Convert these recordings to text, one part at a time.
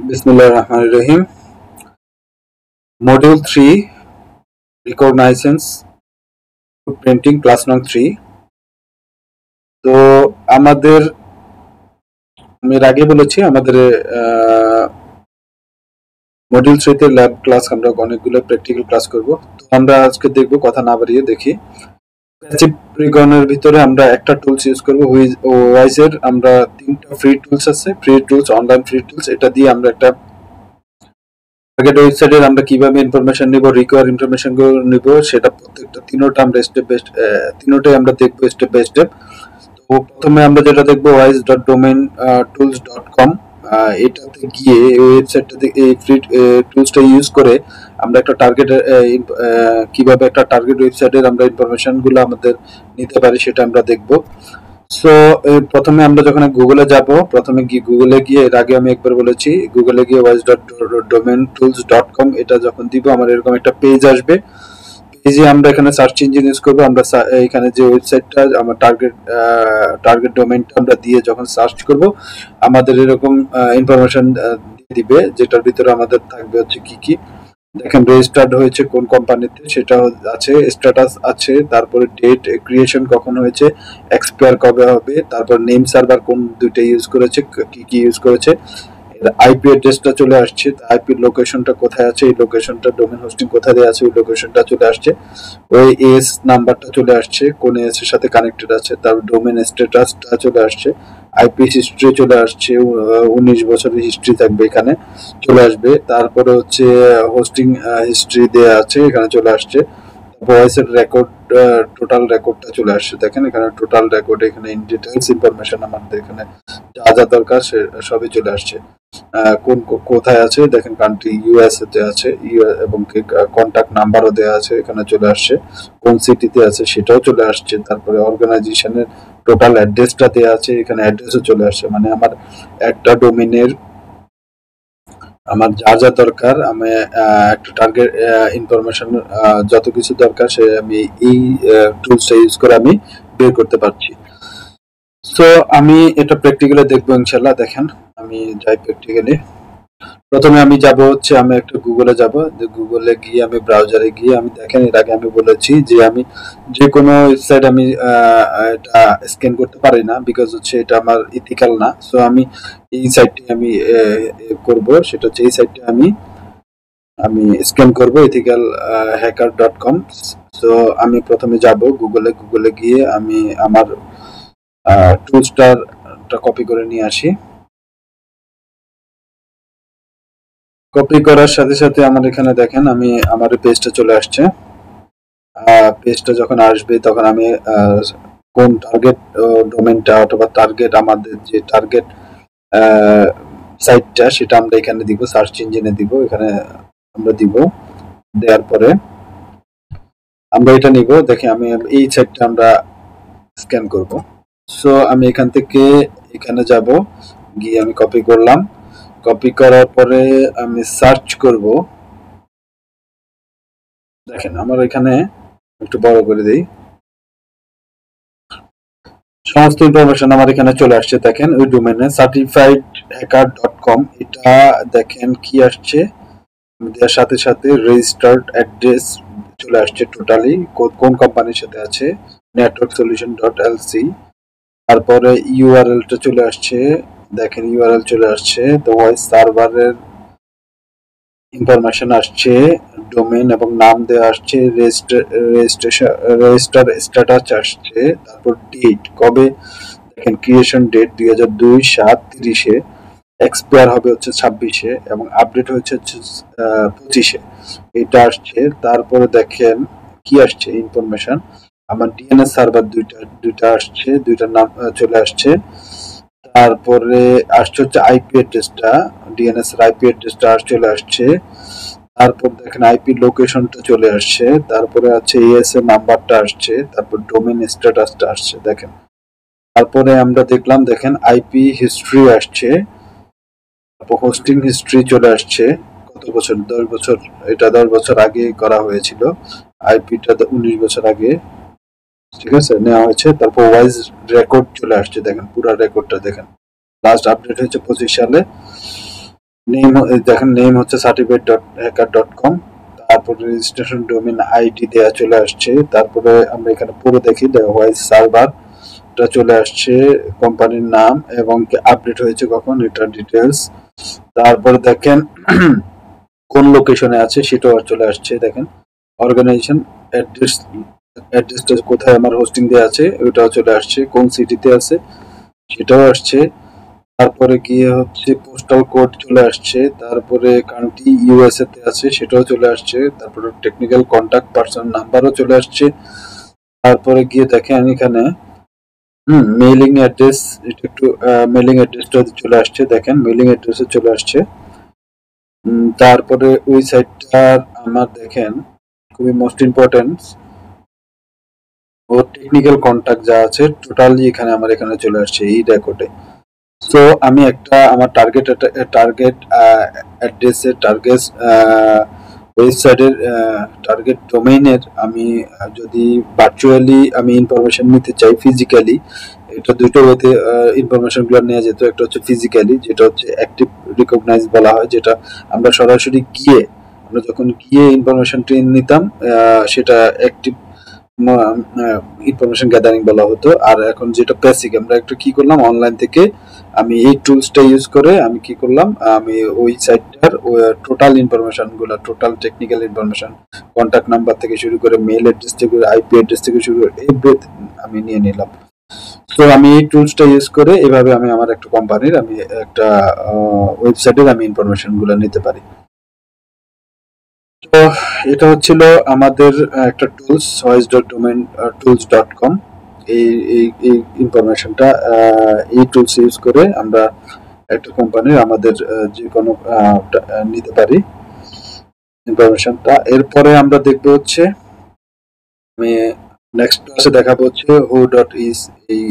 Bismillahirrahmanirrahim. Module 3 Reconnaissance Printing Class Nong 3. তো আমাদের আমি এর আগে বলেছি আমাদের মডিউল 3 তে ল্যাব ক্লাস আমরা অনেকগুলো প্র্যাকটিক্যাল ক্লাস করব। তো আমরা আজকে দেখব, কথা না বাড়িয়ে দেখি। প্যাসিভ রিকনের ভিতরে আমরা একটা টুলস ইউজ করব, ওয়াইজ এর আমরা তিনটা ফ্রি টুলস আছে, free tools, online free tools. এটা দিয়ে আমরা একটা টার্গেট ওয়েবসাইটের আমরা কিভাবে ইনফরমেশন নিব, রিকোয়ার ইনফরমেশন গুলো নিব, সেটা প্রত্যেকটা তিনোটা আমরা স্টেপ বাই তিনোটাই আমরা দেখব স্টেপ বাই স্টেপ। তো প্রথমে আমরা যেটা দেখব wise.domaintools.com। এটাতে গিয়ে এই ওয়েবসাইটটাতে এই ফ্রি টুলসটা ইউজ করে আমরা একটা টার্গেট কিভাবে একটা টার্গেট ওয়েবসাইটের আমরা ইনফরমেশন গুলো আমাদের নিতে পারি সেটা আমরা দেখব। সো প্রথমে আমরা যখন গুগলে যাব, প্রথমে গুগলে গিয়ে, এর আগে আমি একবার বলেছি, গুগলে গিয়ে wise.domaintools.com এটা যখন দিব আমার এরকম একটা পেজ আসবে। পেজে আমরা এখানে সার্চ ইঞ্জিন ইউজ করব। আমরা এখানে যে ওয়েবসাইটটা আমার টার্গেট ডোমেইনটা আমরা দিয়ে যখন সার্চ করব আমাদের এরকম ইনফরমেশন দিবে, যেটার ভিতরে আমাদের থাকবে হচ্ছে কি দেখেন, রেজিস্টার্ড হয়েছে কোন কোম্পানিতে সেটা আছে, স্ট্যাটাস আছে, তারপরে ডেট, ক্রিয়েশন কখন হয়েছে, এক্সপায়ার কবে হবে, তারপর নেম সার্ভার কোন দুইটা ইউজ করেছে, কি ইউজ করেছে, আইপি অ্যাড্রেসটা চলে আসছে, আইপি লোকেশনটা কোথায় আছে, এই লোকেশনটা ডোমেন হোস্টিং কোথায় দেওয়া আছে ওই লোকেশনটা চলে আসছে, ওই এস নাম্বারটা চলে আসছে কোন এস এর সাথে কানেক্টেড আছে, তারপর ডোমেন স্ট্যাটাসটা চলে আসছে, আইপি হিস্ট্রি চলে আসছে, 19 বছরের হিস্ট্রি থাকবে এখানে চলে আসবে, তারপরে হচ্ছে হোস্টিং হিস্ট্রি দেয়া আছে এখানে চলে আসছে, ভয়েসের রেকর্ড, টোটাল রেকর্ডটা চলে আসছে। দেখেন এখানে টোটাল রেকর্ড, এখানে ইন ডিটেইলস ইনফরমেশন আমাদের এখানে যা যা দরকার সবই চলে আসছে। কোন কোথায় আছে দেখেন, কান্ট্রি ইউএসএ তে আছে, এবং কন্টাক্ট নাম্বারও দেওয়া আছে এখানে চলে আসছে, কোন সিটিতে আছে সেটাও চলে আসছে, তারপরে অর্গানাইজেশনের টোটাল অ্যাড্রেসটা দেওয়া আছে, এখানে অ্যাড্রেসও চলে আসছে। মানে আমার একটা ডোমেনের আমার যা যা দরকার, আমি একটা টার্গেট ইনফরমেশন যত কিছু দরকার সে আমি এই টুলসটা ইউজ করে আমি বের করতে পারছি। সো আমি এটা প্র্যাকটিক্যালি দেখবো ইনশাল্লাহ। দেখেন আমি যাই প্র্যাকটিক্যালি। প্রথমে আমি যাব হচ্ছে, আমি একটা গুগলে যাব, গুগলে গিয়ে আমি ব্রাউজারে গিয়ে আমি, দেখেন এর আগে আমি বলেছি যে আমি যে কোনো ওয়েবসাইট আমি এটা স্ক্যান করতে পারি না, বিকজ হচ্ছে এটা আমার ইথিক্যাল না। সো আমি এই সাইটটি আমি করব, সেটা হচ্ছে এই সাইটটি আমি স্ক্যান করব, ইথিক্যাল hacker.com। সো আমি প্রথমে যাব গুগলে গিয়ে আমি আমার টুলসটা কপি করে নিয়ে আসি। কপি করার সাথে সাথে আমার এখানে দেখেন আমি আমার পেজটা চলে আসছে। পেজটা যখন আসবে তখন আমি কোন টার্গেট ডোমেনটা অথবা টার্গেট, আমাদের যে টার্গেট সাইটটা সেটা আমরা এখানে দিব, সার্চ ইঞ্জিনে দিব, এখানে আমরা দিব। দেওয়ার পরে আমরা এটা নিব, দেখি আমি এই সাইটটা আমরা স্ক্যান করব। সো আমি এখান থেকে এখানে যাব, গিয়ে আমি কপি করলাম, কপি করার পরে আমি সার্চ করব। দেখেন আমার এখানে একটু বড় করে দেই, সমস্ত ইনফরমেশন আমার এখানে চলে আসছে। দেখেন ওই ডোমেনে certifiedhacker.com, এটা দেখেন কি আসছে, দেওয়ার সাথে সাথে রেজিস্টার্ড অ্যাড্রেস চলে আসছে, টোটালি কোন কোম্পানির সাথে আছে, নেটওয়ার্ক সলিউশন .lc, তারপরে ইউআরএলটা চলে আসছে, দেখেন ইউআরএল চলে আসছে, তো ভয়েস সার্ভারের ইনফরমেশন আসছে, ডোমেন এবং নাম দেওয়া আসছে, রেজিস্টার স্ট্যাটাস আসছে, তারপর ডেট কবে, দেখেন ক্রিয়েশন ডেট 2002/7/30, এক্সপায়ার হবে হচ্ছে 26-এ, এবং আপডেট হচ্ছে 25-এ, এটা আসছে। তারপরে দেখেন কি আসছে ইনফরমেশন, আমার ডিএনএস সার্ভার দুইটা আসছে, দুইটার নাম চলে আসছে। তারপরে আসছে হচ্ছে আইপি অ্যাড্রেসটা, ডিএনএস এর আইপি অ্যাড্রেসটা চলে আসছে। তারপর দেখেন আইপি লোকেশনটা চলে আসছে, তারপরে আছে এএসএ নাম্বারটা আসছে, তারপর ডোমেন স্ট্যাটাসটা আসছে। দেখেন তারপরে আমরা দেখলাম, দেখেন আইপি হিস্ট্রি আসছে, তারপর হোস্টিং হিস্ট্রি চলে আসছে, কত বছর, 10 বছর, এটা 10 বছর আগে করা হয়েছিল, আইপিটা 19 বছর আগে, ঠিক আছে, নেওয়া হয়েছে। তারপর ওয়াইজ রেকর্ড চলে আসছে, দেখেন পুরো রেকর্ডটা দেখেন, লাস্ট আপডেট হয়েছে 25 সালে। নেম দেখেন, নেম হচ্ছে certificate.hacker.com। তারপরে রেজিস্ট্রেশন ডোমেইন আইডি দেয়া চলে আসছে। তারপরে আমরা এখানে পুরো দেখি, হোয়াইস সার্ভার এটা চলে আসছে, কোম্পানির নাম এবং আপডেট হয়েছে কখন এটা ডিটেলস। তারপরে দেখেন কোন লোকেশনে আছে সেটাও চলে আসছে। দেখেন অর্গানাইজেশন অ্যাড্রেসটা কোথায় আমার হোস্টিং দেওয়া আছে ওটাও চলে আসছে, কোন সিটিতে আছে সেটাও আসছে। তারপরে গিয়ে হচ্ছে পোস্টাল কোড চলে আসছে, তারপরে কান্ট্রি ইউএসএ তে আছে সেটাও চলে আসছে, তারপরে টেকনিক্যাল কন্টাক্ট পারসন নাম্বারও চলে আসছে। তারপরে গিয়ে দেখেন এখানে মেইলিং অ্যাড্রেস, এটা একটু মেইলিং অ্যাড্রেসটা চলে আসছে, দেখেন মেইলিং অ্যাড্রেসও চলে আসছে। তারপরে ওই সাইটটার আমার দেখেন খুবই মোস্ট ইম্পর্টেন্ট ও টেকনিক্যাল কন্টাক্ট যা আছে টোটালি এখানে আমার এখানে চলে আসছে এই রেকর্ডে। সো আমি একটা আমার টার্গেট অ্যাড্রেসের টার্গেট ওয়েবসাইটের টার্গেট ডোমেইনের আমি যদি ভার্চুয়ালি আমি ইনফরমেশন নিতে চাই ফিজিক্যালি, এটা দুটো ওয়েতে ইনফরমেশনগুলো নেওয়া যেত। একটা হচ্ছে ফিজিক্যালি, যেটা হচ্ছে অ্যাক্টিভ রিকগনাইজ বলা হয়, যেটা আমরা সরাসরি গিয়ে আমরা যখন গিয়ে ইনফরমেশনটি নিতাম সেটা অ্যাক্টিভ ইনফরমেশন গ্যাদারিং বলা হতো। আর এখন যেটা বেসিক, আমরা একটু কি করলাম অনলাইন থেকে আমি এই টুলসটা ইউজ করে আমি কি করলাম, আমি ওই সাইটটার টোটাল ইনফরমেশন গুলা, total technical information, contact number থেকে শুরু করে মেল অ্যাড্রেস থেকে আইপি অ্যাড্রেস থেকে শুরু করে এভরিথিং আমি নিয়ে নিলাম। তো আমি এই টুলসটা ইউজ করে এভাবে আমি আমার একটা কোম্পানির আমি একটা ওয়েবসাইটের আমি ইনফরমেশন গুলো নিতে পারি। তো এটা হচ্ছিল আমাদের একটা টুলস voice.domain-tools.com। এই এই এই ইনফরমেশনটা এই টুলস ইউজ করে আমরা একটা কোম্পানির আমাদের যে কোনো নিতে পারি ইনফরমেশনটা। এরপরে আমরা দেখবো হচ্ছে আমি নেক্সট ক্লাসে দেখাবো হচ্ছে who.is এই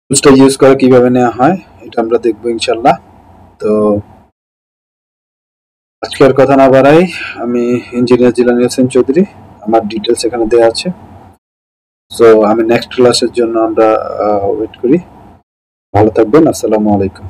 টুলসটা ইউজ করে কিভাবে নেওয়া হয়, এটা আমরা দেখবো ইনশাল্লাহ। তো আজকের কথা না বাড়াই, আমি ইঞ্জিনিয়ার জিলানী হোসেন চৌধুরী, আমার ডিটেলস এখানে দেওয়া আছে। সো আমি নেক্সট ক্লাসের জন্য আমরা ওয়েট করি। ভালো থাকবেন, আসসালামু আলাইকুম।